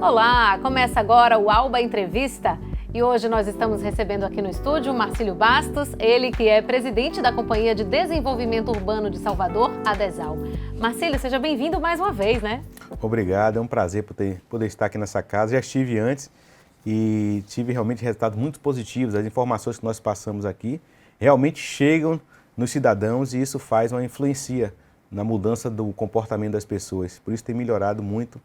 Olá, começa agora o Alba Entrevista e hoje nós estamos recebendo aqui no estúdio o Marcílio Bastos, ele que é presidente da Companhia de Desenvolvimento Urbano de Salvador, a DESAL. Marcílio, seja bem-vindo mais uma vez, né? Obrigado, é um prazer poder estar aqui nessa casa. Já estive antes e tive realmente resultados muito positivos. As informações que nós passamos aqui realmente chegam nos cidadãos e isso faz uma influência na mudança do comportamento das pessoas. Por isso tem melhorado muito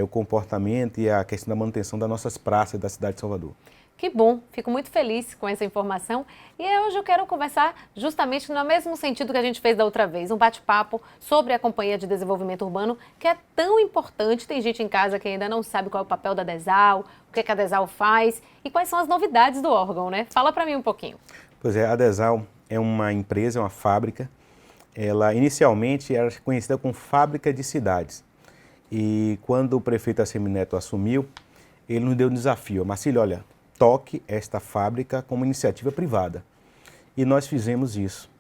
o comportamento e a questão da manutenção das nossas praças da cidade de Salvador. Que bom, fico muito feliz com essa informação e hoje eu quero conversar justamente no mesmo sentido que a gente fez da outra vez, um bate-papo sobre a Companhia de Desenvolvimento Urbano, que é tão importante. Tem gente em casa que ainda não sabe qual é o papel da DESAL, o que a DESAL faz e quais são as novidades do órgão, né? Fala para mim um pouquinho. Pois é, a DESAL é uma empresa, é uma fábrica. Ela inicialmente era conhecida como Fábrica de Cidades. E quando o prefeito Assemineto assumiu, ele nos deu um desafio. Marcílio, olha, toque esta fábrica como iniciativa privada. E nós fizemos isso.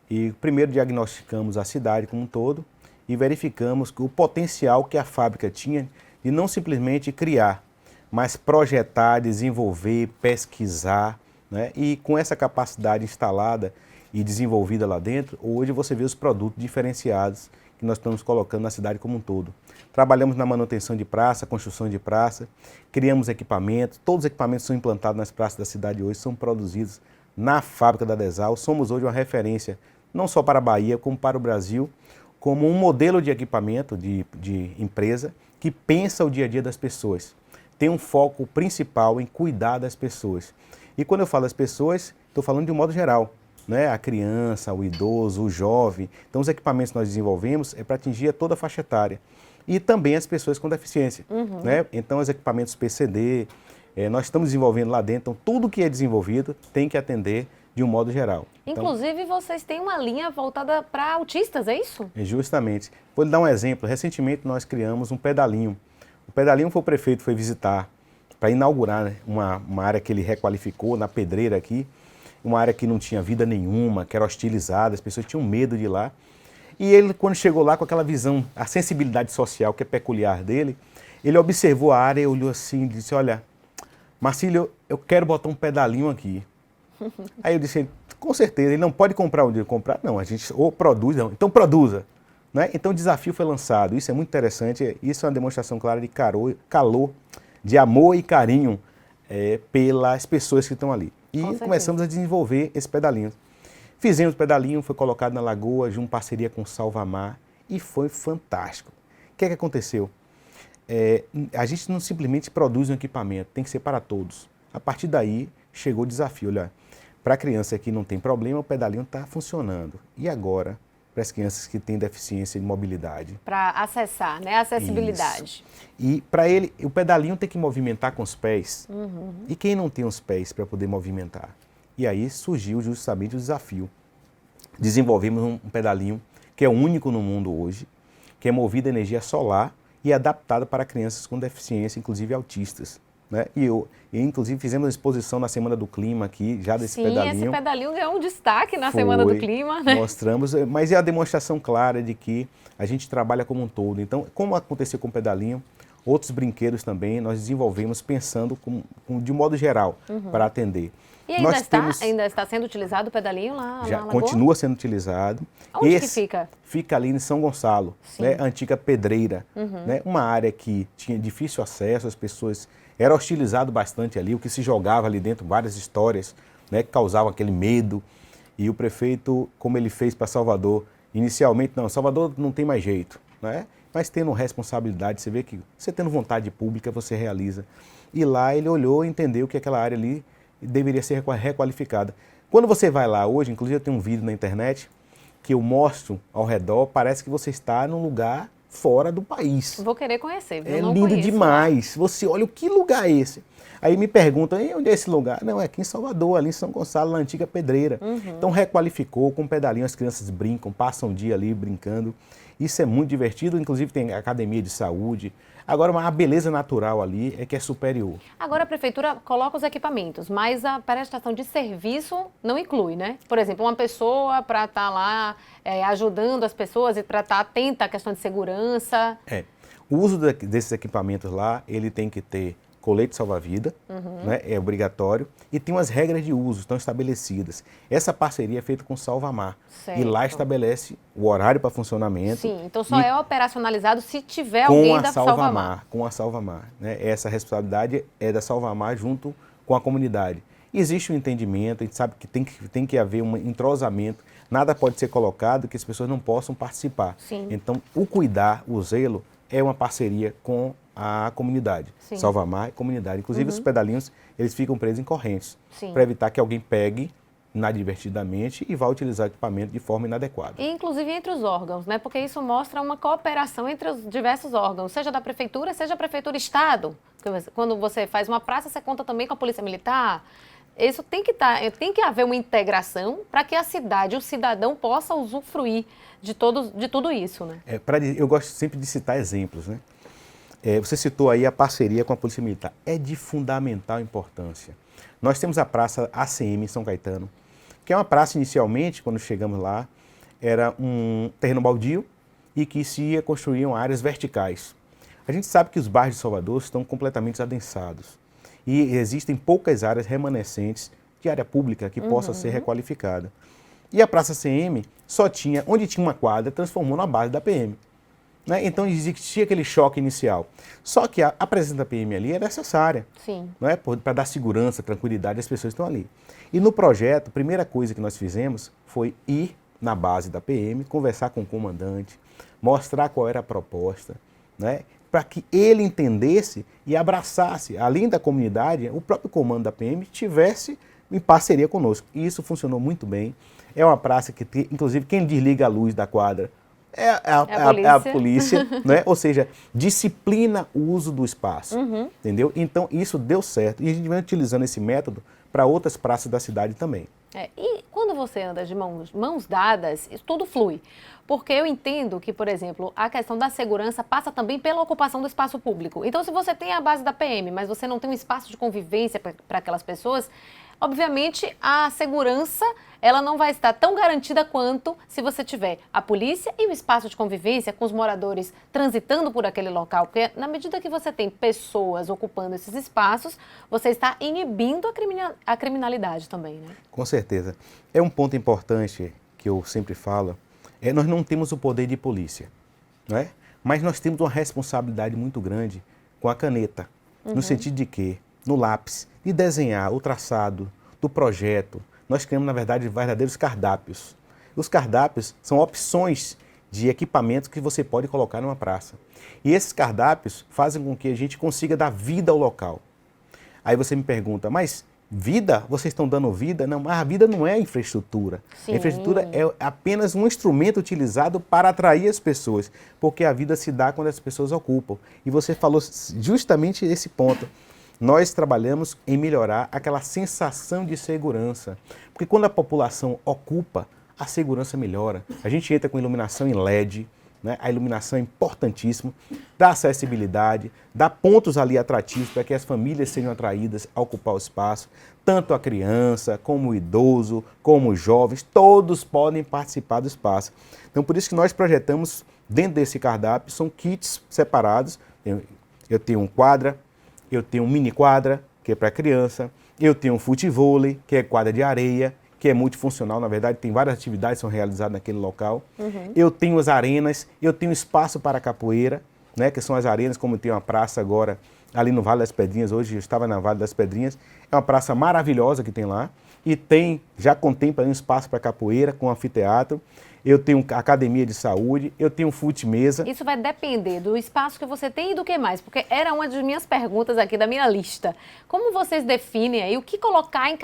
E primeiro diagnosticamos a cidade como um todo e verificamos o potencial que a fábrica tinha de não simplesmente criar, mas projetar, desenvolver, pesquisar, né? E com essa capacidade instalada e desenvolvida lá dentro, hoje você vê os produtos diferenciados que nós estamos colocando na cidade como um todo. Trabalhamos na manutenção de praça, construção de praça, criamos equipamentos, todos os equipamentos são implantados nas praças da cidade hoje, são produzidos na fábrica da DESAL. Somos hoje uma referência, não só para a Bahia, como para o Brasil, como um modelo de equipamento de empresa que pensa o dia a dia das pessoas. Tem um foco principal em cuidar das pessoas. E quando eu falo das pessoas, estou falando de um modo geral. Né? A criança, o idoso, o jovem. Então, os equipamentos que nós desenvolvemos é para atingir toda a faixa etária. E também as pessoas com deficiência. Né? Então, os equipamentos PCD, nós estamos desenvolvendo lá dentro. Então, tudo que é desenvolvido tem que atender de um modo geral. Inclusive, então, vocês têm uma linha voltada para autistas, é isso? Justamente. Vou lhe dar um exemplo. Recentemente, nós criamos um pedalinho. O pedalinho foi o prefeito foi visitar para inaugurar, né, uma área que ele requalificou na Pedreira aqui. Uma área que não tinha vida nenhuma, que era hostilizada, as pessoas tinham medo de ir lá. E ele, quando chegou lá com aquela visão, a sensibilidade social que é peculiar dele, ele observou a área e olhou assim e disse, olha, Marcílio, eu quero botar um pedalinho aqui. Aí eu disse, com certeza, ele não pode comprar onde ele comprar, não, a gente ou produz, não, então produza. Né? Então o desafio foi lançado, isso é muito interessante, isso é uma demonstração clara de calor, de amor e carinho pelas pessoas que estão ali. E começamos a desenvolver esse pedalinho. Fizemos o pedalinho, foi colocado na lagoa, junto parceria com o Salvamar, e foi fantástico. O que é que aconteceu? A gente não simplesmente produz um equipamento, tem que ser para todos. A partir daí, chegou o desafio. Olha, para a criança que não tem problema, o pedalinho está funcionando. E agora, para as crianças que têm deficiência de mobilidade? Para acessar, né? Acessibilidade. Isso. E para ele, o pedalinho tem que movimentar com os pés. E quem não tem os pés para poder movimentar? E aí surgiu justamente o desafio. Desenvolvemos um pedalinho que é único no mundo hoje, que é movido a energia solar e adaptado para crianças com deficiência, inclusive autistas. Né? E inclusive fizemos uma exposição na Semana do Clima aqui, já desse pedalinho. Sim, esse pedalinho ganhou um destaque na Semana do Clima, né? Mostramos, mas é a demonstração clara de que a gente trabalha como um todo. Então, como aconteceu com o pedalinho, outros brinquedos também nós desenvolvemos pensando de modo geral para atender. E ainda está sendo utilizado o pedalinho lá já na Lagoa? Continua sendo utilizado. Onde que fica? Fica ali em São Gonçalo, né? A antiga Pedreira, né? Uma área que tinha difícil acesso, as pessoas era hostilizado bastante ali, o que se jogava ali dentro, várias histórias, né? Que causavam aquele medo. E o prefeito, como ele fez para Salvador, inicialmente, não, Salvador não tem mais jeito, né? Mas tendo responsabilidade, você vê que você tendo vontade pública, você realiza. E lá ele olhou e entendeu que aquela área ali deveria ser requalificada. Quando você vai lá hoje, inclusive eu tenho um vídeo na internet que eu mostro ao redor, parece que você está num lugar fora do país. Vou querer conhecer, viu? É lindo demais. Você olha, que lugar é esse? Aí me perguntam, onde é esse lugar? Não, é aqui em Salvador, ali em São Gonçalo, na antiga Pedreira. Então requalificou, com um pedalinho as crianças brincam, passam o dia ali brincando. Isso é muito divertido, inclusive tem academia de saúde. Agora, a beleza natural ali é que é superior. Agora a prefeitura coloca os equipamentos, mas a prestação de serviço não inclui, né? Por exemplo, uma pessoa para estar lá ajudando as pessoas e para estar atenta à questão de segurança. O uso desses equipamentos lá, ele tem que ter colete salva-vida, né, é obrigatório, e tem umas regras de uso, estão estabelecidas. Essa parceria é feita com o Salvamar, Certo. e lá estabelece o horário para funcionamento. Sim, então só é operacionalizado se tiver alguém da Salvamar. Com a Salvamar, né? Essa responsabilidade é da Salvamar junto com a comunidade. Existe um entendimento, a gente sabe que tem que haver um entrosamento, nada pode ser colocado que as pessoas não possam participar. Sim. Então, o cuidar, o zelo, é uma parceria com a comunidade, Sim. Salvamar e comunidade. Inclusive, os pedalinhos, eles ficam presos em correntes, para evitar que alguém pegue inadvertidamente e vá utilizar o equipamento de forma inadequada. E, inclusive, entre os órgãos, né? Porque isso mostra uma cooperação entre os diversos órgãos, seja da prefeitura, seja a prefeitura estado. Quando você faz uma praça, você conta também com a polícia militar. Isso tem que haver uma integração para que a cidade, o cidadão possa usufruir de tudo isso, né? Eu gosto sempre de citar exemplos, né? Você citou aí a parceria com a Polícia Militar. É de fundamental importância. Nós temos a Praça ACM em São Caetano, que é uma praça, inicialmente, quando chegamos lá, era um terreno baldio e que se ia construíam áreas verticais. A gente sabe que os bairros de Salvador estão completamente adensados e existem poucas áreas remanescentes de área pública que possa ser requalificada. E a Praça ACM só tinha, onde tinha uma quadra, transformou na base da PM. Né? Então existia aquele choque inicial. Só que a presença da PM ali é necessária, né? Para dar segurança, tranquilidade às pessoas que estão ali. E no projeto, a primeira coisa que nós fizemos foi ir na base da PM, conversar com o comandante, mostrar qual era a proposta, né? Para que ele entendesse e abraçasse, além da comunidade, o próprio comando da PM estivesse em parceria conosco. E isso funcionou muito bem. É uma praça que, inclusive, quem desliga a luz da quadra é a polícia, né? Ou seja, disciplina o uso do espaço, entendeu? Então, isso deu certo e a gente vem utilizando esse método para outras praças da cidade também. E quando você anda de mãos dadas, isso tudo flui. Porque eu entendo que, por exemplo, a questão da segurança passa também pela ocupação do espaço público. Então, se você tem a base da PM, mas você não tem um espaço de convivência para aquelas pessoas, obviamente a segurança ela não vai estar tão garantida quanto se você tiver a polícia e o espaço de convivência com os moradores transitando por aquele local. Porque na medida que você tem pessoas ocupando esses espaços, você está inibindo a criminalidade também, né? Com certeza. É um ponto importante que eu sempre falo, nós não temos o poder de polícia, não é? Mas nós temos uma responsabilidade muito grande com a caneta, no sentido de que, no lápis, de desenhar o traçado do projeto, nós criamos, na verdade, verdadeiros cardápios. Os cardápios são opções de equipamentos que você pode colocar numa praça. E esses cardápios fazem com que a gente consiga dar vida ao local. Aí você me pergunta, mas vida? Vocês estão dando vida? Não, mas a vida não é infraestrutura. Sim. A infraestrutura é apenas um instrumento utilizado para atrair as pessoas, porque a vida se dá quando as pessoas ocupam. E você falou justamente esse ponto. Nós trabalhamos em melhorar aquela sensação de segurança, porque quando a população ocupa, a segurança melhora. A gente entra com iluminação em LED, né? A iluminação é importantíssima, dá acessibilidade, dá pontos ali atrativos para que as famílias sejam atraídas a ocupar o espaço, tanto a criança, como o idoso, como os jovens, todos podem participar do espaço. Então, por isso que nós projetamos, dentro desse cardápio, são kits separados. Eu tenho um quadra, eu tenho um mini quadra, que é para criança, eu tenho um futevôlei, que é quadra de areia, que é multifuncional, na verdade, tem várias atividades que são realizadas naquele local. Eu tenho as arenas, eu tenho espaço para capoeira, né, que são as arenas, como tem uma praça agora, ali no Vale das Pedrinhas, hoje eu estava na Vale das Pedrinhas, é uma praça maravilhosa que tem lá, e já contempla um espaço para capoeira, com anfiteatro. Eu tenho academia de saúde, eu tenho fute-mesa. Isso vai depender do espaço que você tem e do que mais, porque era uma das minhas perguntas aqui da minha lista. Como vocês definem aí o que colocar em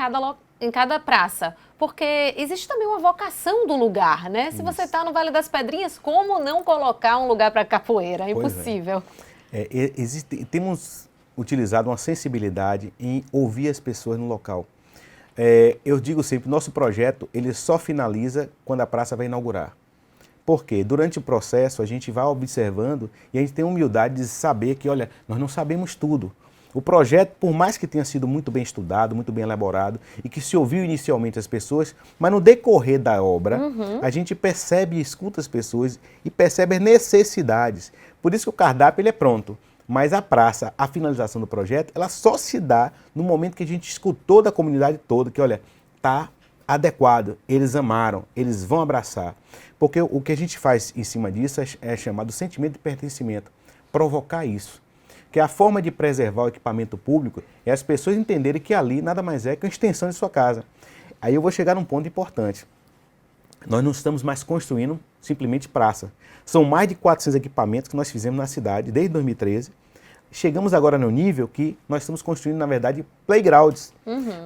cada praça? Porque existe também uma vocação do lugar, né? Se você está no Vale das Pedrinhas, como não colocar um lugar para capoeira? É impossível. Temos utilizado uma sensibilidade em ouvir as pessoas no local. Eu digo sempre, nosso projeto ele só finaliza quando a praça vai inaugurar. Porque durante o processo a gente vai observando e a gente tem a humildade de saber que, olha, nós não sabemos tudo. O projeto, por mais que tenha sido muito bem estudado, muito bem elaborado e que se ouviu inicialmente as pessoas, mas no decorrer da obra, a gente percebe e escuta as pessoas e percebe as necessidades. Por isso que o cardápio ele é pronto. Mas a praça, a finalização do projeto, ela só se dá no momento que a gente escutou da comunidade toda, que olha, está adequado, eles amaram, eles vão abraçar. Porque o que a gente faz em cima disso é chamado sentimento de pertencimento, provocar isso. Que a forma de preservar o equipamento público é as pessoas entenderem que ali nada mais é que uma extensão de sua casa. Aí eu vou chegar num ponto importante. Nós não estamos mais construindo simplesmente praça. São mais de 400 equipamentos que nós fizemos na cidade desde 2013. Chegamos agora no nível que nós estamos construindo, na verdade, playgrounds.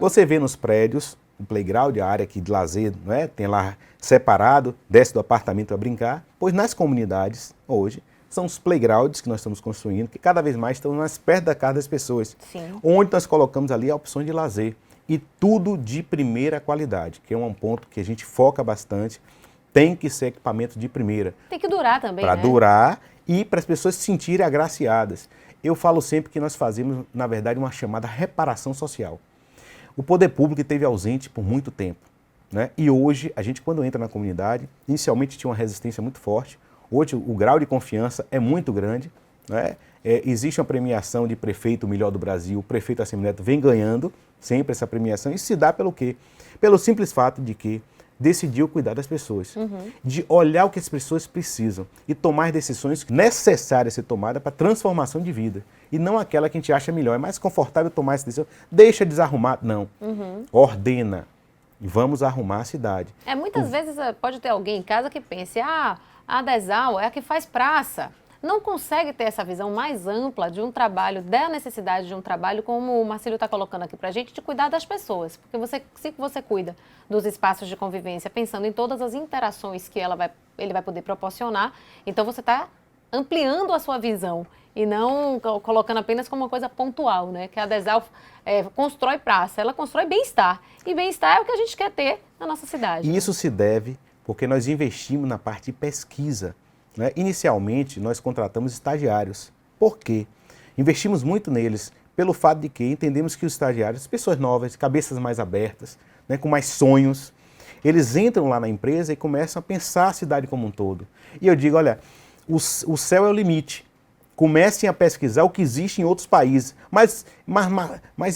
Você vê nos prédios, o playground, a área aqui de lazer, não é? Tem lá separado, desce do apartamento para brincar. Pois nas comunidades, hoje, são os playgrounds que nós estamos construindo, que cada vez mais estão mais perto da casa das pessoas. Sim. Onde nós colocamos ali a opção de lazer. E tudo de primeira qualidade, que é um ponto que a gente foca bastante. Tem que ser equipamento de primeira. Tem que durar também, Para né? durar e para as pessoas se sentirem agraciadas. Eu falo sempre que nós fazemos, na verdade, uma chamada reparação social. O poder público esteve ausente por muito tempo, né? E hoje, a gente quando entra na comunidade, inicialmente tinha uma resistência muito forte. Hoje o grau de confiança é muito grande, né? Existe uma premiação de prefeito melhor do Brasil, o prefeito Assemineto vem ganhando sempre essa premiação. Isso se dá pelo quê? Pelo simples fato de que decidiu cuidar das pessoas, de olhar o que as pessoas precisam e tomar decisões necessárias a ser tomadas para transformação de vida. E não aquela que a gente acha melhor, é mais confortável tomar essa decisão. Deixa desarrumar, não. Ordena. E vamos arrumar a cidade. Muitas vezes pode ter alguém em casa que pense, a Adesal é a que faz praça. Não consegue ter essa visão mais ampla de um trabalho, da necessidade de um trabalho, como o Marcílio está colocando aqui para a gente, de cuidar das pessoas. Porque se você cuida dos espaços de convivência, pensando em todas as interações que ele vai poder proporcionar, então você está ampliando a sua visão e não colocando apenas como uma coisa pontual, né? Que a Adesal constrói praça, ela constrói bem-estar. E bem-estar é o que a gente quer ter na nossa cidade. E isso se deve porque nós investimos na parte de pesquisa. Né? Inicialmente, nós contratamos estagiários. Por quê? Investimos muito neles, pelo fato de que entendemos que os estagiários, pessoas novas, cabeças mais abertas, né, com mais sonhos, eles entram lá na empresa e começam a pensar a cidade como um todo. E eu digo, olha, o céu é o limite. Comecem a pesquisar o que existe em outros países. Mas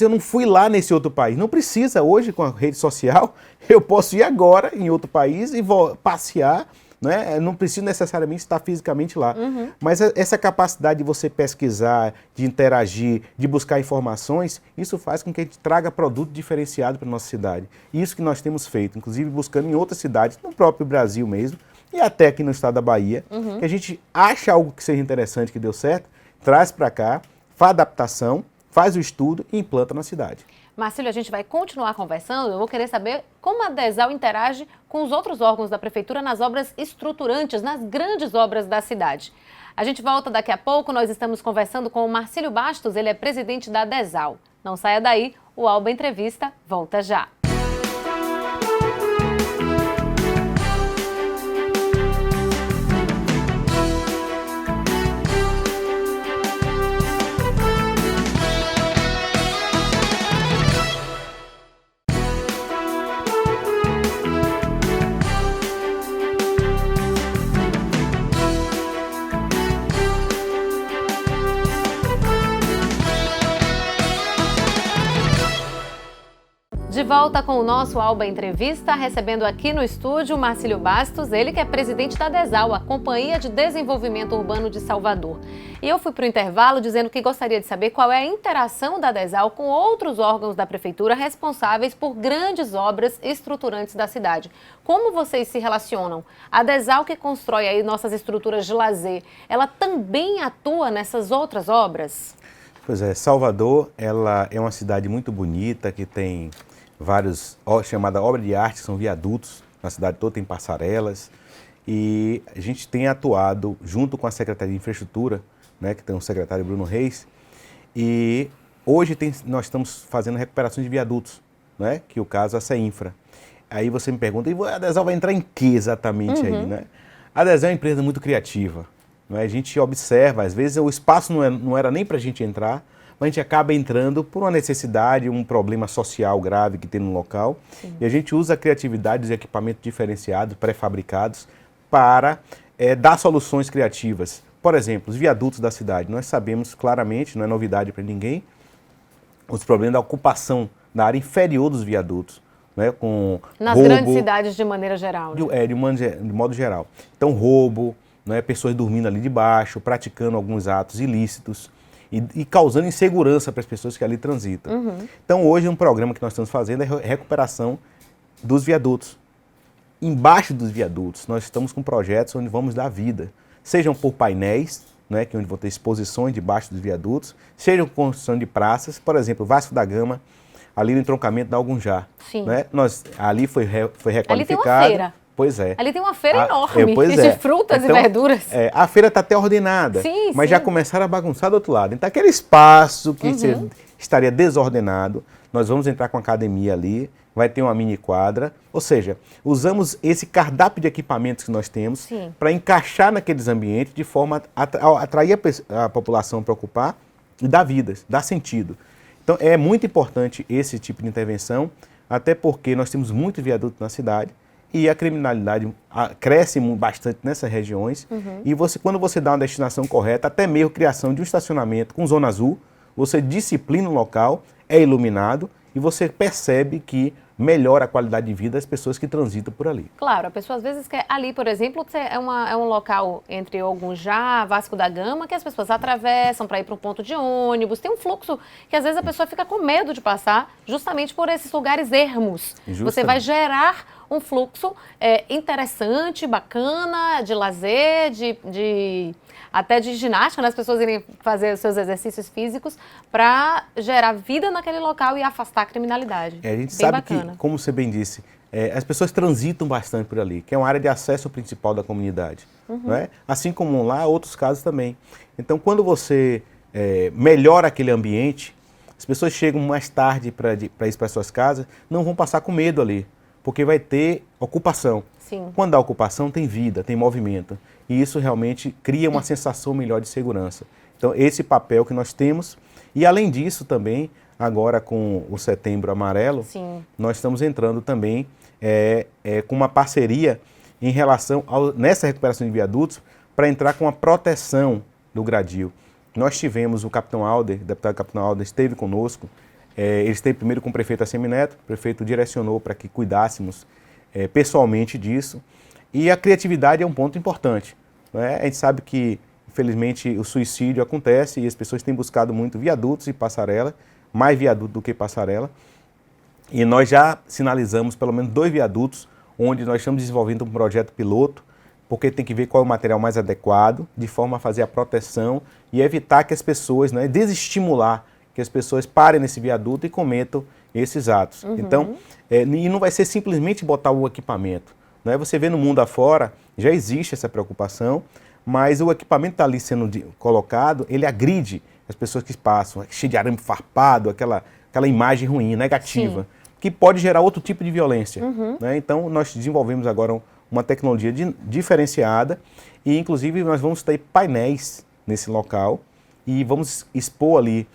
eu não fui lá nesse outro país. Não precisa. Hoje, com a rede social, eu posso ir agora em outro país e vou passear. Né? Não preciso necessariamente estar fisicamente lá. Mas essa capacidade de você pesquisar, de interagir, de buscar informações, isso faz com que a gente traga produto diferenciado para a nossa cidade. E isso que nós temos feito, inclusive buscando em outras cidades, no próprio Brasil mesmo, e até aqui no estado da Bahia, que a gente acha algo que seja interessante, que deu certo, traz para cá, faz adaptação, faz o estudo e implanta na cidade. Marcílio, a gente vai continuar conversando. Eu vou querer saber como a Adesal interage com os outros órgãos da Prefeitura nas obras estruturantes, nas grandes obras da cidade. A gente volta daqui a pouco, nós estamos conversando com o Marcílio Bastos, ele é presidente da Adesal. Não saia daí, o Alba Entrevista volta já. De volta com o nosso Alba Entrevista, recebendo aqui no estúdio o Marcílio Bastos, ele que é presidente da Adesal, a Companhia de Desenvolvimento Urbano de Salvador. E eu fui para o intervalo dizendo que gostaria de saber qual é a interação da Adesal com outros órgãos da Prefeitura responsáveis por grandes obras estruturantes da cidade. Como vocês se relacionam? A Adesal, que constrói aí nossas estruturas de lazer, ela também atua nessas outras obras? Pois é, Salvador, ela é uma cidade muito bonita, que tem vários, chamada obra de arte, são viadutos, na cidade toda tem passarelas, e a gente tem atuado junto com a Secretaria de Infraestrutura, né, que tem o secretário Bruno Reis, e hoje nós estamos fazendo recuperações de viadutos, né, que o caso é a CEINFRA. Aí você me pergunta, e a Adesal vai entrar em que exatamente aí, né? A Adesal é uma empresa muito criativa, né? A gente observa, às vezes o espaço não era nem para a gente entrar, mas a gente acaba entrando por uma necessidade, um problema social grave que tem no local. Sim. E a gente usa a criatividade dos equipamentos diferenciados, pré-fabricados, para dar soluções criativas. por exemplo, os viadutos da cidade. Nós sabemos claramente, não é novidade para ninguém, os problemas da ocupação da área inferior dos viadutos, né, com nas roubo, grandes cidades de maneira geral. Né? De modo geral. Então, roubo, né, pessoas dormindo ali debaixo, praticando alguns atos ilícitos e causando insegurança para as pessoas que ali transitam. Então, hoje, um programa que nós estamos fazendo é recuperação dos viadutos. Embaixo dos viadutos, nós estamos com projetos onde vamos dar vida, sejam por painéis, né, que onde vão ter exposições debaixo dos viadutos, sejam construção de praças, por exemplo, Vasco da Gama, ali no entroncamento da Algunjá. Né? Ali foi requalificado. Ali tem uma feira. Pois é. Ali tem uma feira enorme de frutas então, e verduras. A feira está até ordenada, mas já começaram a bagunçar do outro lado. Então, aquele espaço que estaria desordenado, nós vamos entrar com a academia ali, vai ter uma mini quadra, ou seja, usamos esse cardápio de equipamentos que nós temos para encaixar naqueles ambientes de forma a atrair a população para ocupar e dar vidas, dar sentido. Então, é muito importante esse tipo de intervenção, até porque nós temos muitos viadutos na cidade e a criminalidade cresce bastante nessas regiões. E quando você dá uma destinação correta, até mesmo criação de um estacionamento com zona azul, você disciplina o local, é iluminado e você percebe que melhora a qualidade de vida das pessoas que transitam por ali. Claro, a pessoa às vezes quer, ali, por exemplo, é um local entre Algunjá, Vasco da Gama, que as pessoas atravessam para ir para um ponto de ônibus, tem um fluxo que às vezes a pessoa fica com medo de passar, justamente por esses lugares ermos. Você vai gerar um fluxo interessante, bacana, de lazer, até de ginástica, né? As pessoas irem fazer os seus exercícios físicos para gerar vida naquele local e afastar a criminalidade. A gente sabe bacana. Que, como você bem disse, as pessoas transitam bastante por ali, que é uma área de acesso principal da comunidade. Não é? Assim como lá, outros casos também. Então, quando você melhora aquele ambiente, as pessoas chegam mais tarde para ir para suas casas, não vão passar com medo ali, porque vai ter ocupação. Quando há ocupação, tem vida, tem movimento. E isso realmente cria uma sensação melhor de segurança. Então, esse papel que nós temos. E, além disso, também, agora com o Setembro Amarelo, nós estamos entrando também com uma parceria em relação nessa recuperação de viadutos para entrar com a proteção do gradil. Nós tivemos o Capitão Alder, o deputado Capitão Alder esteve conosco. Ele esteve primeiro com o prefeito Assemineto, o prefeito direcionou para que cuidássemos pessoalmente disso. E a criatividade é um ponto importante. Né? A gente sabe que, infelizmente, o suicídio acontece e as pessoas têm buscado muito viadutos e passarela, mais viaduto do que passarela. E nós já sinalizamos pelo menos 2 viadutos, onde nós estamos desenvolvendo um projeto piloto, porque tem que ver qual é o material mais adequado, de forma a fazer a proteção e evitar que as pessoas, né, desestimular que as pessoas parem nesse viaduto e cometam esses atos. Então, e não vai ser simplesmente botar o equipamento. Né? Você vê no mundo afora, já existe essa preocupação, mas o equipamento está ali sendo colocado, ele agride as pessoas que passam, cheio de arame farpado, aquela imagem ruim, negativa, que pode gerar outro tipo de violência. Né? Então, nós desenvolvemos agora uma tecnologia diferenciada e, inclusive, nós vamos ter painéis nesse local e vamos expor ali,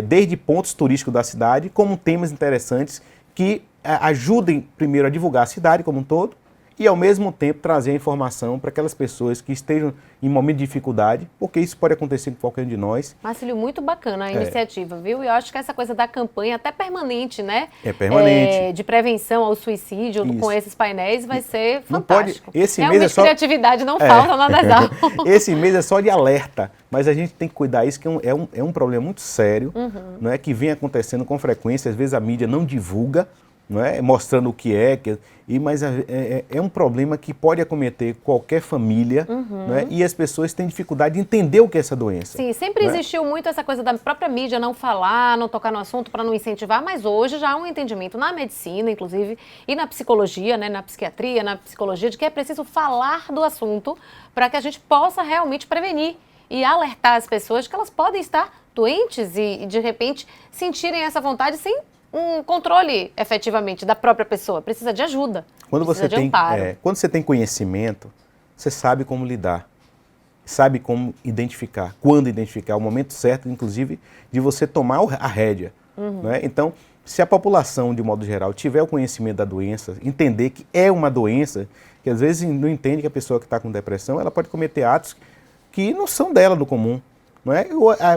desde pontos turísticos da cidade, como temas interessantes que ajudem, primeiro, a divulgar a cidade como um todo e, ao mesmo tempo, trazer a informação para aquelas pessoas que estejam em momento de dificuldade, porque isso pode acontecer com qualquer um de nós. Marcílio, muito bacana a iniciativa, viu? E eu acho que essa coisa da campanha, até permanente, né? Permanente. De prevenção ao suicídio, com esses painéis, vai ser fantástico. Esse realmente mês criatividade não falta na Desal. Esse mês é só de alerta, mas a gente tem que cuidar isso, que é um problema muito sério, não é, que vem acontecendo com frequência, às vezes a mídia não divulga, não é, mostrando o que mas é um problema que pode acometer qualquer família, não é, e as pessoas têm dificuldade de entender o que é essa doença. Sim, sempre existiu muito essa coisa da própria mídia não falar, não tocar no assunto para não incentivar, mas hoje já há um entendimento na medicina, inclusive, e na psicologia, né, na psiquiatria, na psicologia, de que é preciso falar do assunto para que a gente possa realmente prevenir e alertar as pessoas de que elas podem estar doentes e de repente, sentirem essa vontade sem um controle, efetivamente, da própria pessoa. Precisa de ajuda, quando você tem conhecimento, você sabe como lidar, sabe como identificar, quando identificar, o momento certo, inclusive, de você tomar a rédea. Né? Então, se a população, de modo geral, tiver o conhecimento da doença, entender que é uma doença, que às vezes não entende que a pessoa que está com depressão, ela pode cometer atos que não são dela, do comum. Não é?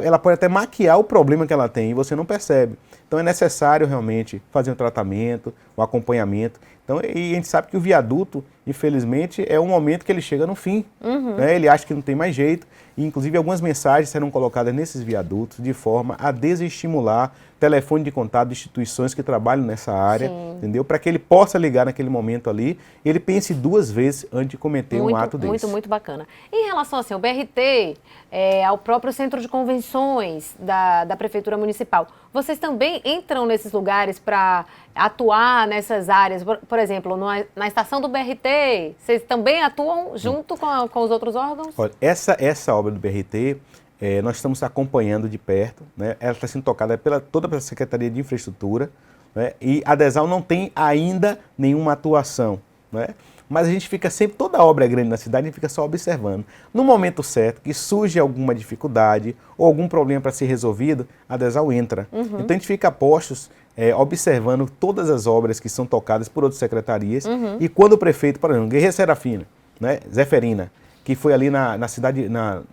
Ela pode até maquiar o problema que ela tem e você não percebe. Então é necessário realmente fazer um tratamento, um acompanhamento. Então, e a gente sabe que o viaduto, infelizmente, é um momento que ele chega no fim. Né? Ele acha que não tem mais jeito. E, inclusive, algumas mensagens serão colocadas nesses viadutos de forma a desestimular telefone de contato de instituições que trabalham nessa área, entendeu? Para que ele possa ligar naquele momento ali e ele pense 2 vezes antes de cometer um ato desse. Muito bacana. Em relação assim, ao BRT, ao próprio centro de convenções da Prefeitura Municipal, vocês também entram nesses lugares para atuar nessas áreas? Por exemplo, na estação do BRT, vocês também atuam junto com os outros órgãos? Olha, essa obra do BRT, nós estamos acompanhando de perto, né? Ela está sendo tocada toda pela Secretaria de Infraestrutura, né? E a DESAL não tem ainda nenhuma atuação, né? Mas a gente fica sempre, toda obra é grande na cidade, a gente fica só observando. No momento certo, que surge alguma dificuldade ou algum problema para ser resolvido, a DESAL entra. Então a gente fica a postos, observando todas as obras que são tocadas por outras secretarias. E quando o prefeito, por exemplo, Guerreiro Serafina, né? Zeferina, que foi ali na cidade,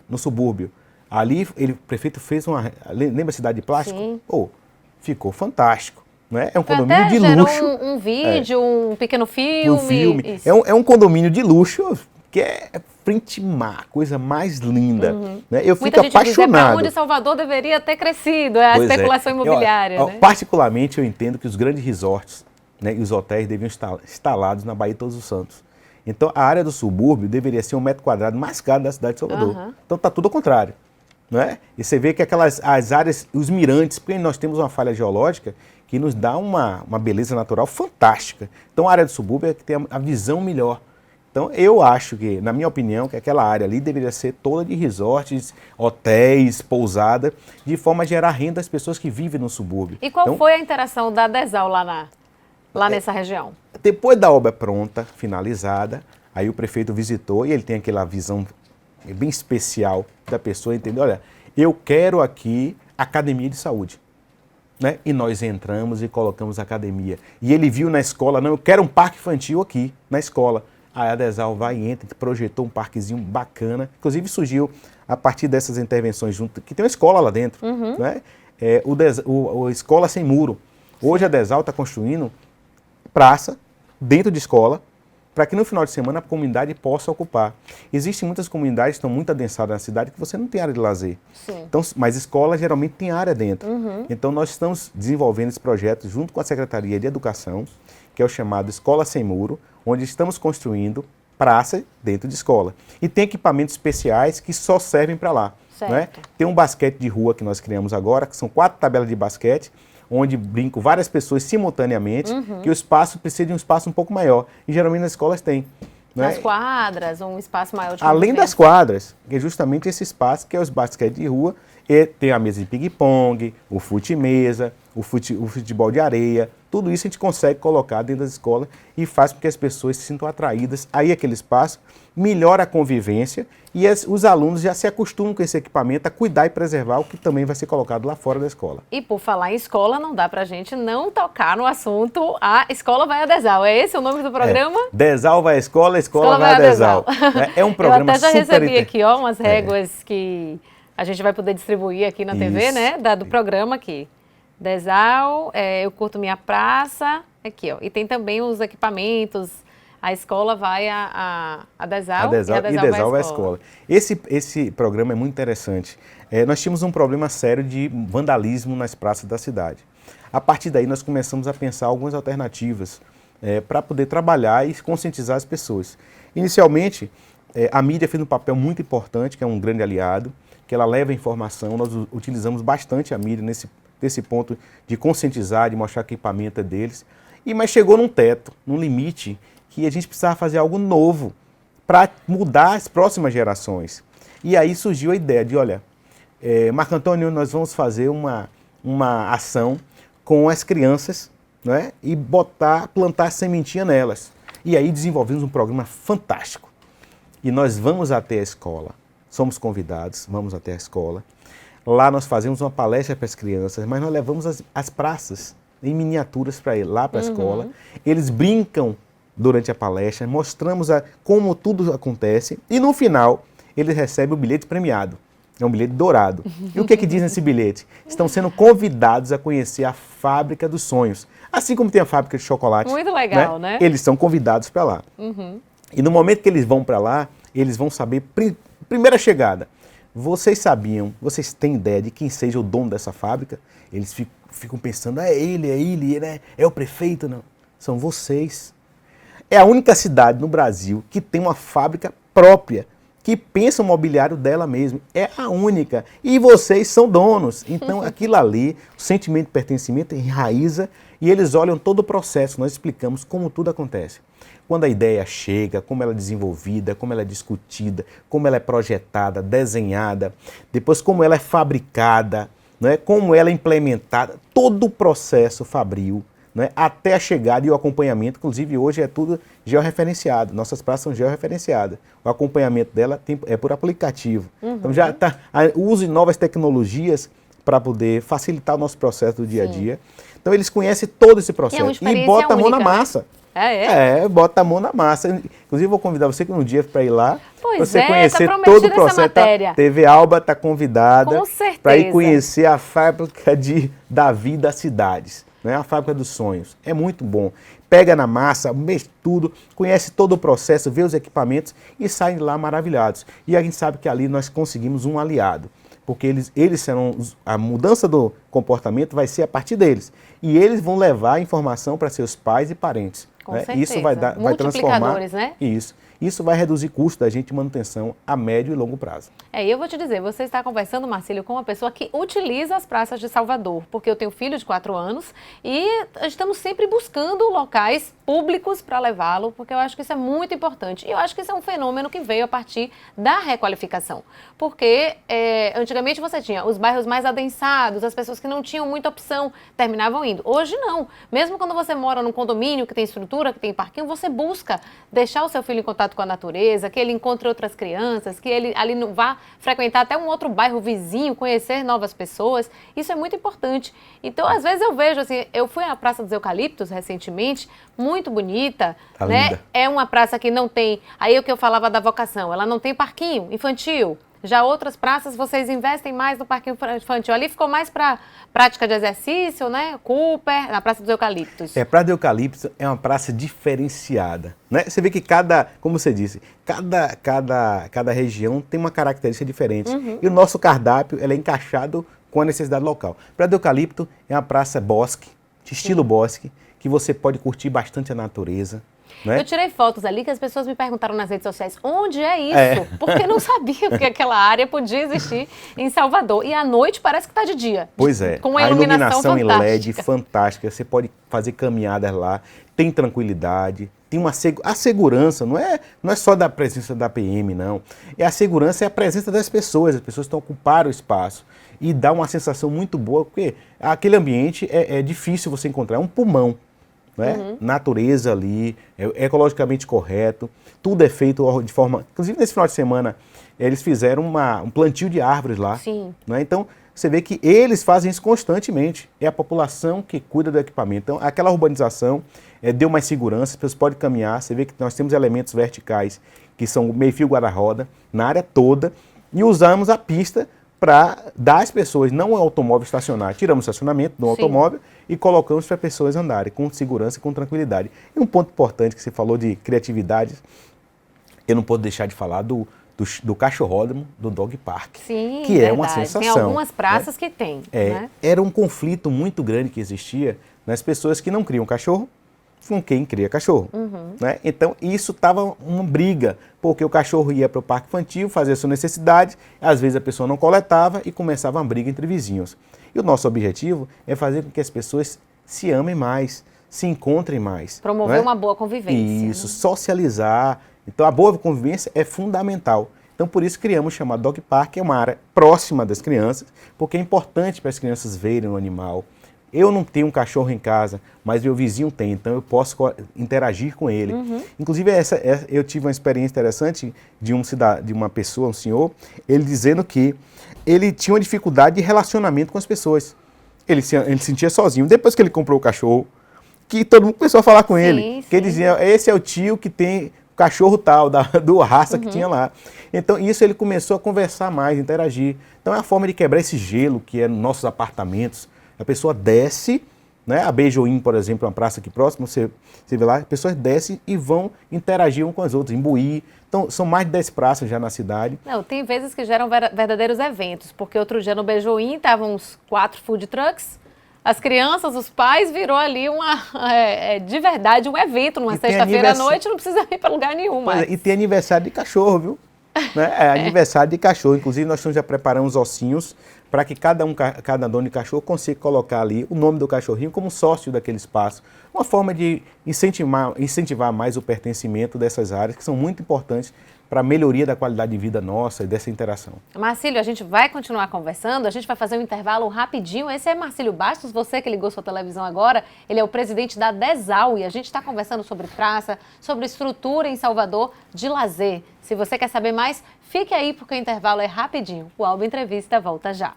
no subúrbio, ali o prefeito fez lembra a cidade de plástico? Sim. Ficou fantástico. Né? É um condomínio de luxo. Um vídeo, um pequeno filme. Um filme. É um condomínio de luxo que é frente mar, coisa mais linda. Né? Eu fico apaixonado. Para onde Salvador deveria ter crescido, a especulação imobiliária. Né? Particularmente, eu entendo que os grandes resorts, né, e os hotéis deviam estar instalados na Baía de Todos os Santos. Então, a área do subúrbio deveria ser 1 metro quadrado mais caro da cidade de Salvador. Então, está tudo ao contrário. Né? E você vê que as áreas, os mirantes, porque nós temos uma falha geológica que nos dá uma beleza natural fantástica. Então, a área do subúrbio é que tem a visão melhor. Então, eu acho que, na minha opinião, que aquela área ali deveria ser toda de resorts, hotéis, pousada, de forma a gerar renda às pessoas que vivem no subúrbio. E qual foi a interação da DESAL lá nessa região? Depois da obra pronta, finalizada, aí o prefeito visitou e ele tem aquela visão bem especial da pessoa, entendeu? Olha, eu quero aqui academia de saúde. Né? E nós entramos e colocamos academia. E ele viu na escola, não, eu quero um parque infantil aqui, na escola. Aí a DESAL vai e entra, projetou um parquezinho bacana. Inclusive surgiu, a partir dessas intervenções junto, que tem uma escola lá dentro. Né? O Escola Sem Muro. Hoje a DESAL está construindo praça dentro de escola, para que no final de semana a comunidade possa ocupar. Existem muitas comunidades que estão muito adensadas na cidade que você não tem área de lazer. Então, mas escola geralmente tem área dentro. Então nós estamos desenvolvendo esse projeto junto com a Secretaria de Educação, que é o chamado Escola Sem Muro, onde estamos construindo praça dentro de escola. E tem equipamentos especiais que só servem para lá. Né? Tem um basquete de rua que nós criamos agora, que são 4 tabelas de basquete, onde brincam várias pessoas simultaneamente, que o espaço precisa de um espaço um pouco maior. E geralmente nas escolas tem. Né? Nas quadras, um espaço maior de além das quadras, que é justamente esse espaço que é os basquete de rua, e tem a mesa de ping-pong, o fute-mesa, o futebol de areia, tudo isso a gente consegue colocar dentro das escolas e faz com que as pessoas se sintam atraídas aí aquele espaço, melhora a convivência e os alunos já se acostumam com esse equipamento a cuidar e preservar o que também vai ser colocado lá fora da escola. E por falar em escola, não dá pra gente não tocar no assunto A Escola Vai a DESAL. É esse o nome do programa? DESAL vai à escola, a escola vai a DESAL. É um programa super... Eu até já recebi aqui umas réguas que a gente vai poder distribuir aqui na TV, né? Do programa aqui. DESAL, eu curto minha praça, aqui, ó. E tem também os equipamentos, a escola vai a DESAL, e a DESAL vai à escola. Esse programa é muito interessante. Nós tínhamos um problema sério de vandalismo nas praças da cidade. A partir daí nós começamos a pensar algumas alternativas para poder trabalhar e conscientizar as pessoas. Inicialmente, a mídia fez um papel muito importante, que é um grande aliado, que ela leva a informação, nós utilizamos bastante a mídia nesse ponto de conscientizar, de mostrar que o equipamento é deles. Mas chegou num teto, num limite, que a gente precisava fazer algo novo para mudar as próximas gerações. E aí surgiu a ideia de, olha, Marco Antônio, nós vamos fazer uma ação com as crianças, né, e plantar sementinha nelas. E aí desenvolvemos um programa fantástico. E nós vamos até a escola, somos convidados, vamos até a escola. Lá nós fazemos uma palestra para as crianças, mas nós levamos as praças em miniaturas para lá para a escola. Eles brincam durante a palestra, mostramos como tudo acontece e no final eles recebem o bilhete premiado. É um bilhete dourado. E o que diz nesse bilhete? Estão sendo convidados a conhecer a fábrica dos sonhos. Assim como tem a fábrica de chocolate. Muito legal, né? Eles são convidados para lá. E no momento que eles vão para lá, eles vão saber, primeira chegada, vocês têm ideia de quem seja o dono dessa fábrica? Eles ficam pensando, é ele, é o prefeito, não. São vocês. É a única cidade no Brasil que tem uma fábrica própria, que pensa o mobiliário dela mesma. É a única. E vocês são donos. Então, aquilo ali, o sentimento de pertencimento enraiza e eles olham todo o processo. Nós explicamos como tudo acontece. Quando a ideia chega, como ela é desenvolvida, como ela é discutida, como ela é projetada, desenhada, depois como ela é fabricada, né, como ela é implementada, todo o processo fabril, né, até a chegada e o acompanhamento, inclusive hoje é tudo georreferenciado, nossas praças são georreferenciadas. O acompanhamento dela é por aplicativo. Então já use novas tecnologias para poder facilitar o nosso processo do dia a dia. Então eles conhecem todo esse processo e bota a mão na massa. Bota a mão na massa. Inclusive vou convidar você que um dia para ir lá, para você conhecer todo o processo. TV Alba está convidada para ir conhecer a fábrica da vida cidades. Né? A fábrica dos sonhos. É muito bom. Pega na massa, mexe tudo, conhece todo o processo, vê os equipamentos e sai de lá maravilhados. E a gente sabe que ali nós conseguimos um aliado, porque eles serão, a mudança do comportamento vai ser a partir deles. E eles vão levar a informação para seus pais e parentes. Com né? certeza. Isso vai transformar. Né? Isso vai reduzir custo da gente de manutenção a médio e longo prazo. E eu vou te dizer, você está conversando, Marcílio, com uma pessoa que utiliza as praças de Salvador, porque eu tenho filho de 4 anos e estamos sempre buscando locais públicos para levá-lo, porque eu acho que isso é muito importante. E eu acho que isso é um fenômeno que veio a partir da requalificação, porque antigamente você tinha os bairros mais adensados, as pessoas que não tinham muita opção terminavam indo. Hoje não. Mesmo quando você mora num condomínio que tem estrutura, que tem parquinho, você busca deixar o seu filho em contato com a natureza, que ele encontre outras crianças, que ele ali não vá frequentar até um outro bairro vizinho, conhecer novas pessoas. Isso é muito importante. Então, às vezes eu vejo assim, eu fui à Praça dos Eucaliptos recentemente, muito bonita, tá né? Linda. É uma praça que não tem, aí o que eu falava da vocação, ela não tem parquinho infantil. Já outras praças, vocês investem mais no parquinho infantil. Ali ficou mais para prática de exercício, né? Cooper, na Praça dos Eucaliptos. Praça dos Eucaliptos é uma praça diferenciada, né? Você vê que como você disse, cada região tem uma característica diferente. E o nosso cardápio é encaixado com a necessidade local. Praça do Eucalipto é uma praça bosque, de estilo bosque, que você pode curtir bastante a natureza. Né? Eu tirei fotos ali que as pessoas me perguntaram nas redes sociais, onde é isso? Porque não sabiam que aquela área podia existir em Salvador. E à noite parece que está de dia. Pois é, com a iluminação em LED fantástica, você pode fazer caminhadas lá, tem tranquilidade, tem a segurança, não é só da presença da PM, não. A segurança é a presença das pessoas, as pessoas estão ocupando o espaço. E dá uma sensação muito boa, porque aquele ambiente é difícil você encontrar, é um pulmão. Né? Natureza ali, ecologicamente correto, tudo é feito de forma... Inclusive, nesse final de semana, eles fizeram um plantio de árvores lá. Sim. Né? Então, você vê que eles fazem isso constantemente. É a população que cuida do equipamento. Então, aquela urbanização deu mais segurança, as pessoas podem caminhar. Você vê que nós temos elementos verticais, que são meio-fio guarda-roda, na área toda, e usamos a pista para dar às pessoas, não o automóvel estacionar, tiramos o estacionamento do automóvel e colocamos para pessoas andarem com segurança e com tranquilidade. E um ponto importante que você falou de criatividade, eu não posso deixar de falar do cachorródromo do Dog Park, Sim, que é uma sensação. Tem algumas praças que tem. Né? Era um conflito muito grande que existia nas pessoas que não criam cachorro com quem cria cachorro. Né? Então, isso estava uma briga, porque o cachorro ia para o parque infantil, fazer a sua necessidade, às vezes a pessoa não coletava e começava uma briga entre vizinhos. E o nosso objetivo é fazer com que as pessoas se amem mais, se encontrem mais. Promover uma boa convivência. Isso, socializar. Então, a boa convivência é fundamental. Então, por isso criamos o chamado Dog Park, que é uma área próxima das crianças, porque é importante para as crianças verem o animal. Eu não tenho um cachorro em casa, mas meu vizinho tem, então eu posso interagir com ele. Inclusive, eu tive uma experiência interessante de uma pessoa, um senhor, ele dizendo que ele tinha uma dificuldade de relacionamento com as pessoas. Ele se sentia sozinho. Depois que ele comprou o cachorro, que todo mundo começou a falar com ele. Que ele dizia, esse é o tio que tem cachorro tal, do raça que tinha lá. Então, isso ele começou a conversar mais, interagir. Então, é a forma de quebrar esse gelo que é nos nossos apartamentos. A pessoa desce, né? A Beijoim, por exemplo, é uma praça aqui próxima, você vê lá, as pessoas descem e vão interagir um com as outras, imbuir. Então, são mais de 10 praças já na cidade. Não, tem vezes que geram verdadeiros eventos, porque outro dia no Beijoim estavam uns 4 food trucks, as crianças, os pais, virou ali de verdade um evento numa sexta-feira à noite, não precisa ir para lugar nenhum mais. E tem aniversário de cachorro, viu? Né? É aniversário de cachorro, inclusive nós estamos já preparando os ossinhos para que cada dono de cachorro consiga colocar ali o nome do cachorrinho como sócio daquele espaço. Uma forma de incentivar mais o pertencimento dessas áreas, que são muito importantes para a melhoria da qualidade de vida nossa e dessa interação. Marcílio, a gente vai continuar conversando, a gente vai fazer um intervalo rapidinho. Esse é Marcílio Bastos, você que ligou sua televisão agora, ele é o presidente da DESAL e a gente está conversando sobre praça, sobre estrutura em Salvador de lazer. Se você quer saber mais, fique aí porque o intervalo é rapidinho. O Alba Entrevista volta já.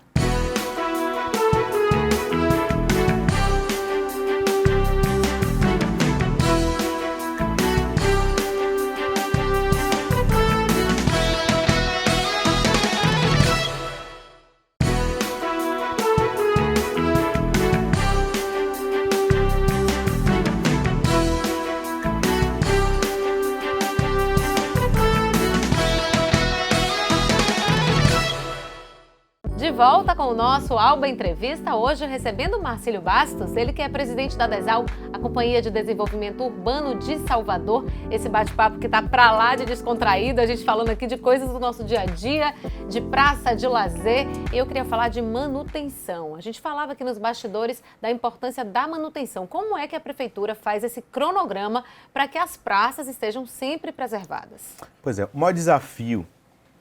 De volta com o nosso Alba Entrevista, hoje recebendo o Marcílio Bastos, ele que é presidente da DESAL, a Companhia de Desenvolvimento Urbano de Salvador. Esse bate-papo que tá pra lá de descontraído, a gente falando aqui de coisas do nosso dia a dia, de praça, de lazer. E eu queria falar de manutenção. A gente falava aqui nos bastidores da importância da manutenção. Como é que a prefeitura faz esse cronograma para que as praças estejam sempre preservadas? Pois é, o maior desafio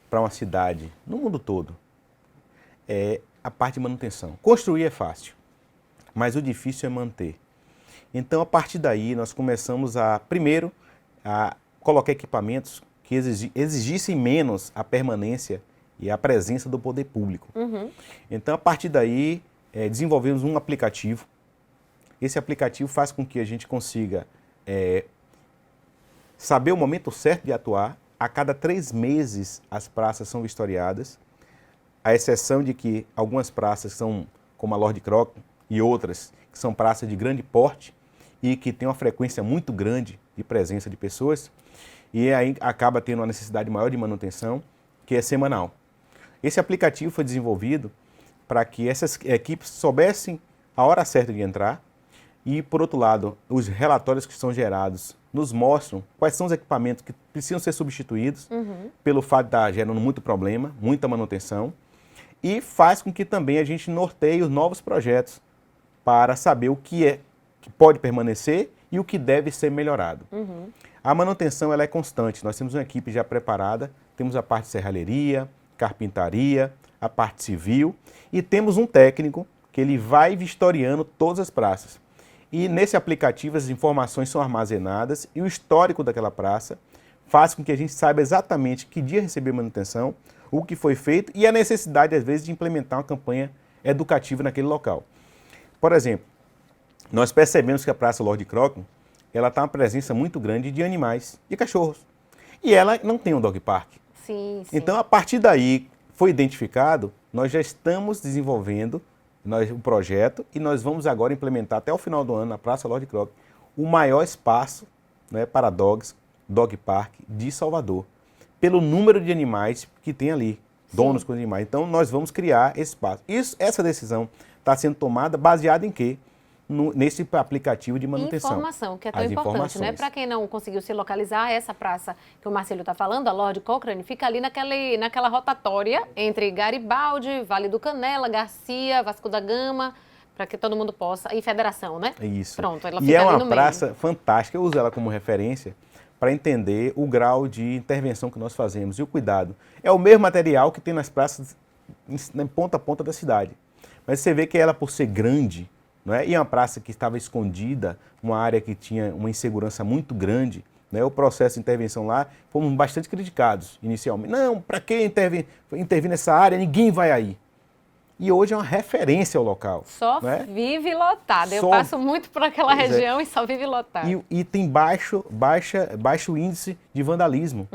para uma cidade, no mundo todo, é a parte de manutenção. Construir é fácil, mas o difícil é manter. Então, a partir daí, nós começamos primeiro, a colocar equipamentos que exigissem menos a permanência e a presença do poder público. Então, a partir daí, desenvolvemos um aplicativo. Esse aplicativo faz com que a gente consiga saber o momento certo de atuar. A cada 3 meses, as praças são vistoriadas. A exceção de que algumas praças são, como a Lord Crockett e outras, que são praças de grande porte e que têm uma frequência muito grande de presença de pessoas, e aí acaba tendo uma necessidade maior de manutenção, que é semanal. Esse aplicativo foi desenvolvido para que essas equipes soubessem a hora certa de entrar e, por outro lado, os relatórios que são gerados nos mostram quais são os equipamentos que precisam ser substituídos pelo fato de estar gerando muito problema, muita manutenção, e faz com que também a gente norteie os novos projetos para saber o que pode permanecer e o que deve ser melhorado. A manutenção ela é constante, nós temos uma equipe já preparada, temos a parte de serralheria, carpintaria, a parte civil e temos um técnico que ele vai vistoriando todas as praças. E nesse aplicativo as informações são armazenadas e o histórico daquela praça faz com que a gente saiba exatamente que dia receber manutenção, o que foi feito e a necessidade, às vezes, de implementar uma campanha educativa naquele local. Por exemplo, nós percebemos que a Praça Lord Crockett, ela está uma presença muito grande de animais, de cachorros. E ela não tem um dog park. Sim. Então, a partir daí, foi identificado, nós já estamos desenvolvendo o projeto e nós vamos agora implementar até o final do ano, na Praça Lord Crockett, o maior espaço, né, para dog park de Salvador, pelo número de animais que tem ali, donos com animais. Então, nós vamos criar esse espaço. Essa decisão está sendo tomada baseada em quê? Nesse aplicativo de manutenção. Informação, que é tão importante, né? Para quem não conseguiu se localizar, essa praça que o Marcílio está falando, a Lord Cochrane, fica ali naquela rotatória entre Garibaldi, Vale do Canela, Garcia, Vasco da Gama, para que todo mundo possa... E Federação, né? Isso. Pronto, ela e fica é ali no uma meio. praça fantástica, eu uso ela como referência para entender o grau de intervenção que nós fazemos e o cuidado. É o mesmo material que tem nas praças em ponta a ponta da cidade. Mas você vê que ela, por ser grande, não é? E uma praça que estava escondida, uma área que tinha uma insegurança muito grande, né? O processo de intervenção lá, fomos bastante criticados inicialmente. Não, para que intervir nessa área? Ninguém vai aí. e hoje é uma referência ao local. Só né? vive lotada. Eu Só... passo muito por aquela região e só vive lotada. E tem baixo índice de vandalismo.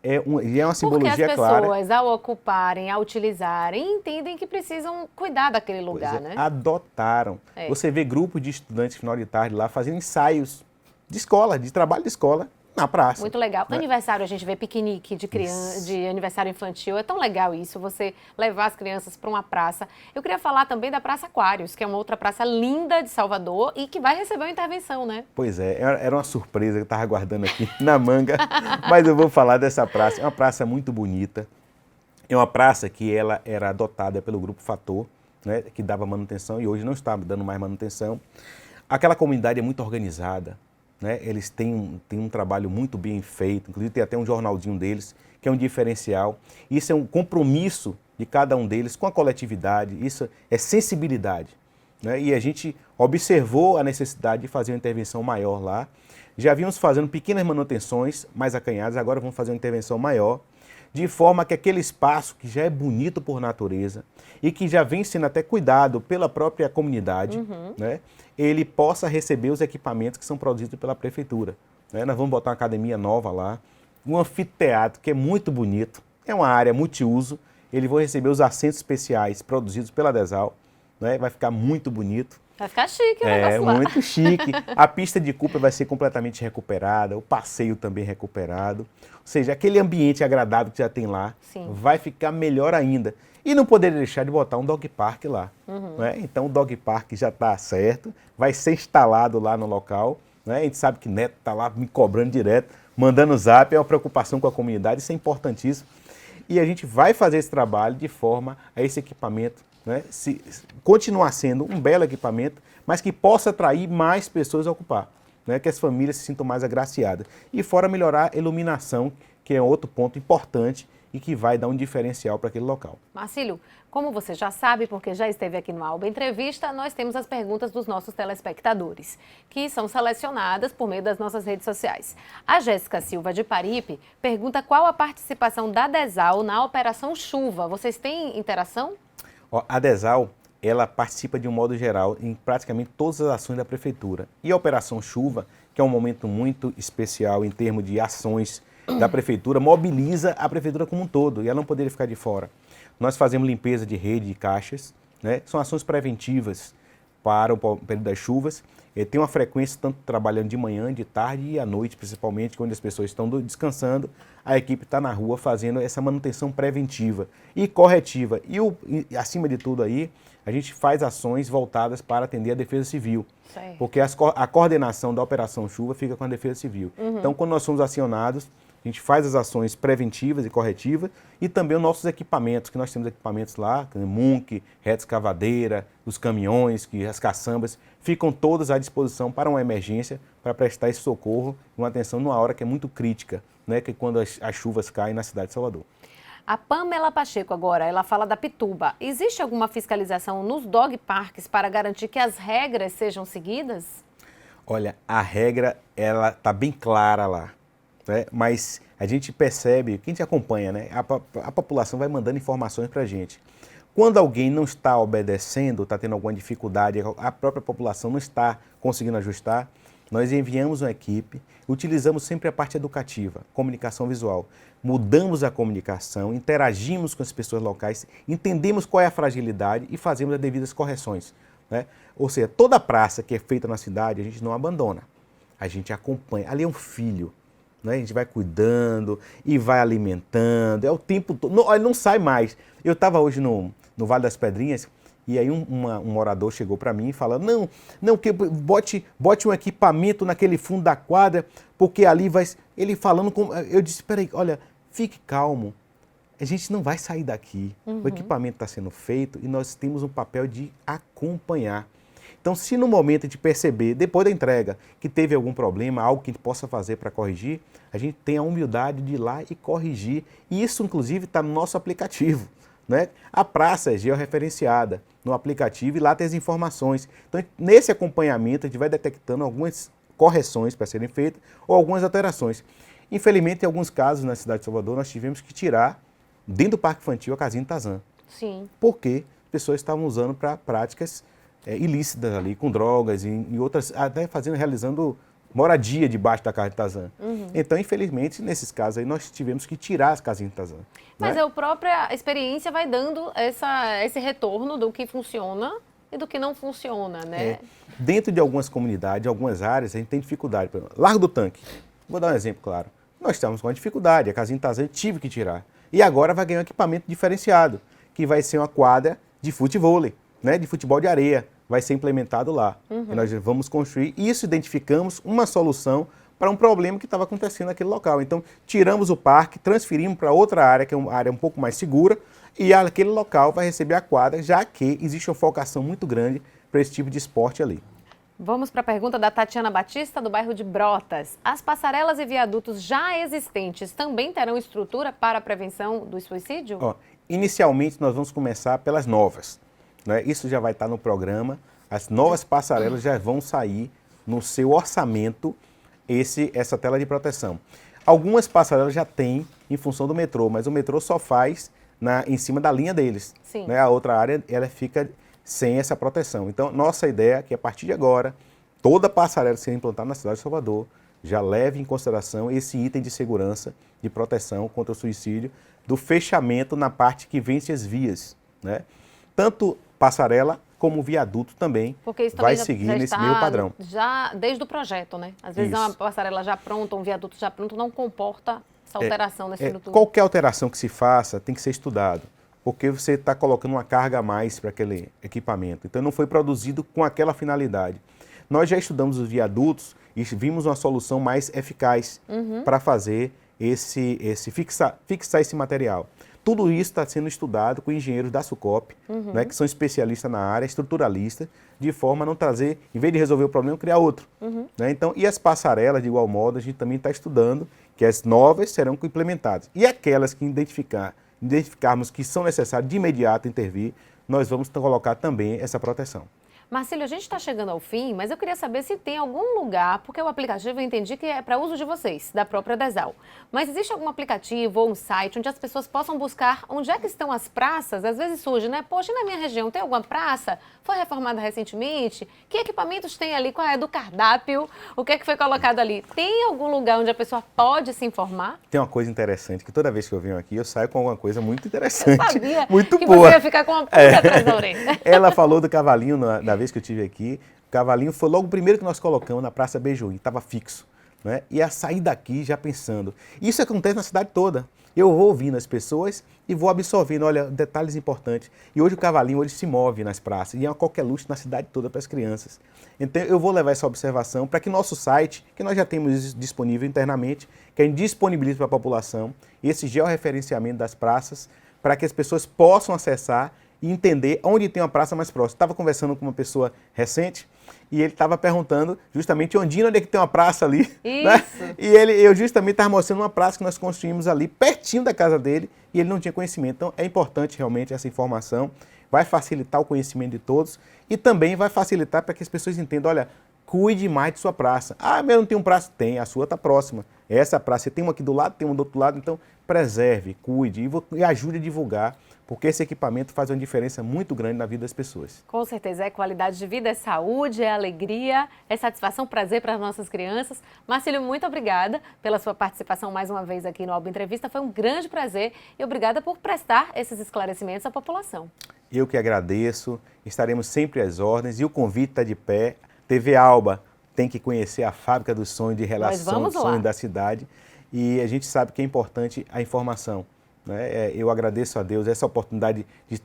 É uma simbologia porque as clara. pessoas, ao ocuparem, ao utilizarem, entendem que precisam cuidar daquele lugar, né? Adotaram. Você vê grupos de estudantes final de tarde lá fazendo ensaios de escola, de trabalho de escola, na praça. Muito legal. Né? Aniversário, a gente vê piquenique de criança, de aniversário infantil. É tão legal isso, você levar as crianças para uma praça. Eu queria falar também da Praça Aquários, que é uma outra praça linda de Salvador e que vai receber uma intervenção, né? Pois é, era uma surpresa que eu estava guardando aqui na manga, mas eu vou falar dessa praça. É uma praça muito bonita. É uma praça que ela era adotada pelo Grupo Fator, né, que dava manutenção e hoje não está dando mais manutenção. Aquela comunidade é muito organizada. Né? Eles têm um trabalho muito bem feito, inclusive tem até um jornalzinho deles, que é um diferencial. Isso é um compromisso de cada um deles com a coletividade, isso é sensibilidade. Né? E a gente observou a necessidade de fazer uma intervenção maior lá. Já vínhamos fazendo pequenas manutenções mais acanhadas, agora vamos fazer uma intervenção maior, de forma que aquele espaço que já é bonito por natureza e que já vem sendo até cuidado pela própria comunidade, né, ele possa receber os equipamentos que são produzidos pela prefeitura. Né? Nós vamos botar uma academia nova lá, um anfiteatro que é muito bonito, é uma área multiuso, eles vão receber os assentos especiais produzidos pela Desal, né? Vai ficar muito bonito. Vai ficar chique o negócio lá. Muito chique. A pista de Cooper vai ser completamente recuperada, o passeio também recuperado. Ou seja, aquele ambiente agradável que já tem lá vai ficar melhor ainda. E não poderia deixar de botar um dog park lá. Né? Então o dog park já está certo, vai ser instalado lá no local. Né? A gente sabe que Neto está lá me cobrando direto, mandando zap, é uma preocupação com a comunidade, isso é importantíssimo. E a gente vai fazer esse trabalho de forma a esse equipamento, né, continuar sendo um belo equipamento, mas que possa atrair mais pessoas a ocupar, né, que as famílias se sintam mais agraciadas. E fora melhorar a iluminação, que é outro ponto importante e que vai dar um diferencial para aquele local. Marcílio, como você já sabe, porque já esteve aqui no Alba Entrevista, nós temos as perguntas dos nossos telespectadores, que são selecionadas por meio das nossas redes sociais. A Jéssica Silva de Paripe pergunta qual a participação da Desal na Operação Chuva. Vocês têm interação? A Desal, ela participa de um modo geral em praticamente todas as ações da Prefeitura. E a Operação Chuva, que é um momento muito especial em termos de ações da Prefeitura, mobiliza a Prefeitura como um todo e ela não poderia ficar de fora. Nós fazemos limpeza de rede de caixas, né? São ações preventivas para o período das chuvas. Tem uma frequência tanto trabalhando de manhã, de tarde e à noite, principalmente, quando as pessoas estão descansando, a equipe está na rua fazendo essa manutenção preventiva e corretiva. E acima de tudo aí, a gente faz ações voltadas para atender a Defesa Civil, porque a coordenação da Operação Chuva fica com a Defesa Civil. Então, quando nós somos acionados, a gente faz as ações preventivas e corretivas e também os nossos equipamentos, que nós temos equipamentos lá, MUNC, reta escavadeira, os caminhões, as caçambas, ficam todas à disposição para uma emergência, para prestar esse socorro e uma atenção numa hora que é muito crítica, né, que é quando as chuvas caem na cidade de Salvador. A Pamela Pacheco agora, ela fala da Pituba. Existe alguma fiscalização nos dog parks para garantir que as regras sejam seguidas? Olha, a regra, ela está bem clara lá. Né? Mas a gente percebe, quem te acompanha, né? A população vai mandando informações para a gente. Quando alguém não está obedecendo, está tendo alguma dificuldade, a própria população não está conseguindo ajustar, nós enviamos uma equipe, utilizamos sempre a parte educativa, comunicação visual. Mudamos a comunicação, interagimos com as pessoas locais, entendemos qual é a fragilidade e fazemos as devidas correções. Né? Ou seja, toda praça que é feita na cidade, a gente não abandona, a gente acompanha. Ali é um filho. Né? A gente vai cuidando e vai alimentando, é o tempo todo, não sai mais. Eu estava hoje no Vale das Pedrinhas e aí um morador chegou para mim e falou, não, que bote um equipamento naquele fundo da quadra, porque ali vai... Ele falando, eu disse, peraí, olha, fique calmo, a gente não vai sair daqui, o equipamento está sendo feito e nós temos um papel de acompanhar. Então, se no momento de perceber, depois da entrega, que teve algum problema, algo que a gente possa fazer para corrigir, a gente tem a humildade de ir lá e corrigir. E isso, inclusive, está no nosso aplicativo. Né? A praça é georreferenciada no aplicativo e lá tem as informações. Então, nesse acompanhamento, a gente vai detectando algumas correções para serem feitas ou algumas alterações. Infelizmente, em alguns casos na cidade de Salvador, nós tivemos que tirar, dentro do Parque Infantil, a casinha de Tarzan. Sim. Por quê? pessoas estavam usando para práticas ilícitas ali, com drogas e outras, até realizando moradia debaixo da casa de Tarzan. Então, infelizmente, nesses casos aí, nós tivemos que tirar as casinhas de Tarzan. Mas a própria experiência vai dando esse retorno do que funciona e do que não funciona, né? Dentro de algumas comunidades, algumas áreas, a gente tem dificuldade. Por exemplo, Largo do Tanque. Vou dar um exemplo, claro. Nós estamos com uma dificuldade, a casinha de Tarzan tive que tirar. E agora vai ganhar um equipamento diferenciado, que vai ser uma quadra de futevôlei, né, de futebol de areia. Vai ser implementado lá. E nós vamos construir. Isso identificamos uma solução para um problema que estava acontecendo naquele local. Então, tiramos o parque, transferimos para outra área, que é uma área um pouco mais segura, e aquele local vai receber a quadra, já que existe uma focação muito grande para esse tipo de esporte ali. Vamos para a pergunta da Tatiana Batista, do bairro de Brotas. As passarelas e viadutos já existentes também terão estrutura para a prevenção do suicídio? Inicialmente, nós vamos começar pelas novas. Né? Isso já vai estar no programa. As novas passarelas já vão sair no seu orçamento essa tela de proteção. Algumas passarelas já têm em função do metrô, mas o metrô só faz em cima da linha deles. Sim. Né? A outra área ela fica sem essa proteção. Então, nossa ideia é que a partir de agora, toda passarela que seja implantada na cidade de Salvador já leve em consideração esse item de segurança, de proteção contra o suicídio, do fechamento na parte que vence as vias. Né? Tanto passarela como viaduto também vai seguir nesse mesmo padrão. Já desde o projeto, né? Às vezes uma passarela já pronta, um viaduto já pronto, não comporta essa alteração nessa estrutura. Qualquer alteração que se faça tem que ser estudado, porque você está colocando uma carga a mais para aquele equipamento. Então não foi produzido com aquela finalidade. Nós já estudamos os viadutos e vimos uma solução mais eficaz para fazer fixar esse material. Tudo isso está sendo estudado com engenheiros da SUCOP, né, que são especialistas na área, estruturalistas, de forma a não trazer, em vez de resolver o problema, criar outro. Né? Então, e as passarelas, de igual modo, a gente também está estudando que as novas serão implementadas. E aquelas que identificarmos que são necessárias de imediato intervir, nós vamos colocar também essa proteção. Marcílio, a gente está chegando ao fim, mas eu queria saber se tem algum lugar, porque o aplicativo eu entendi que é para uso de vocês, da própria Desal. Mas existe algum aplicativo ou um site onde as pessoas possam buscar onde é que estão as praças? Às vezes surge, né? Poxa, na minha região tem alguma praça? Foi reformada recentemente? Que equipamentos tem ali? Qual é do cardápio? O que é que foi colocado ali? Tem algum lugar onde a pessoa pode se informar? Tem uma coisa interessante, que toda vez que eu venho aqui, eu saio com alguma coisa muito interessante. Eu sabia muito que boa. Você ia ficar com uma pulga atrás da orelha. Ela falou do cavalinho na vez que eu estive aqui. O cavalinho foi logo o primeiro que nós colocamos na Praça Beijuí, estava fixo. Né? E a sair daqui já pensando. Isso acontece na cidade toda. Eu vou ouvindo as pessoas e vou absorvendo, olha, detalhes importantes. E hoje o cavalinho ele se move nas praças e é uma qualquer luxo na cidade toda para as crianças. Então eu vou levar essa observação para que nosso site, que nós já temos disponível internamente, que a gente disponibilize para a população esse georreferenciamento das praças, para que as pessoas possam acessar e entender onde tem uma praça mais próxima. Estava conversando com uma pessoa recente e ele estava perguntando justamente onde é que tem uma praça ali. Né? E eu justamente estava mostrando uma praça que nós construímos ali, pertinho da casa dele, e ele não tinha conhecimento. Então é importante realmente essa informação, vai facilitar o conhecimento de todos e também vai facilitar para que as pessoas entendam, olha, cuide mais de sua praça. Ah, mas eu não tenho praça? Tem, a sua está próxima. Essa praça, você tem uma aqui do lado, tem uma do outro lado, então preserve, cuide e ajude a divulgar, porque esse equipamento faz uma diferença muito grande na vida das pessoas. Com certeza, é qualidade de vida, é saúde, é alegria, é satisfação, prazer para as nossas crianças. Marcílio, muito obrigada pela sua participação mais uma vez aqui no Alba Entrevista. Foi um grande prazer e obrigada por prestar esses esclarecimentos à população. Eu que agradeço, estaremos sempre às ordens e o convite está de pé. TV Alba tem que conhecer a fábrica do sonho, de relação do sonho da cidade, e a gente sabe que é importante a informação. Né? Eu agradeço a Deus essa oportunidade de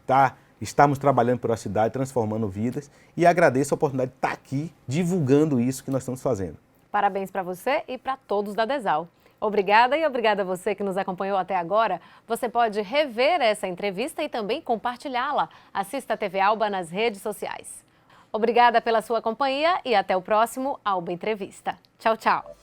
estarmos trabalhando pela cidade, transformando vidas, e agradeço a oportunidade de estar aqui divulgando isso que nós estamos fazendo. Parabéns para você e para todos da Desal. Obrigada e obrigada a você que nos acompanhou até agora. Você pode rever essa entrevista e também compartilhá-la. Assista a TV Alba nas redes sociais. Obrigada pela sua companhia e até o próximo Alba Entrevista. Tchau, tchau.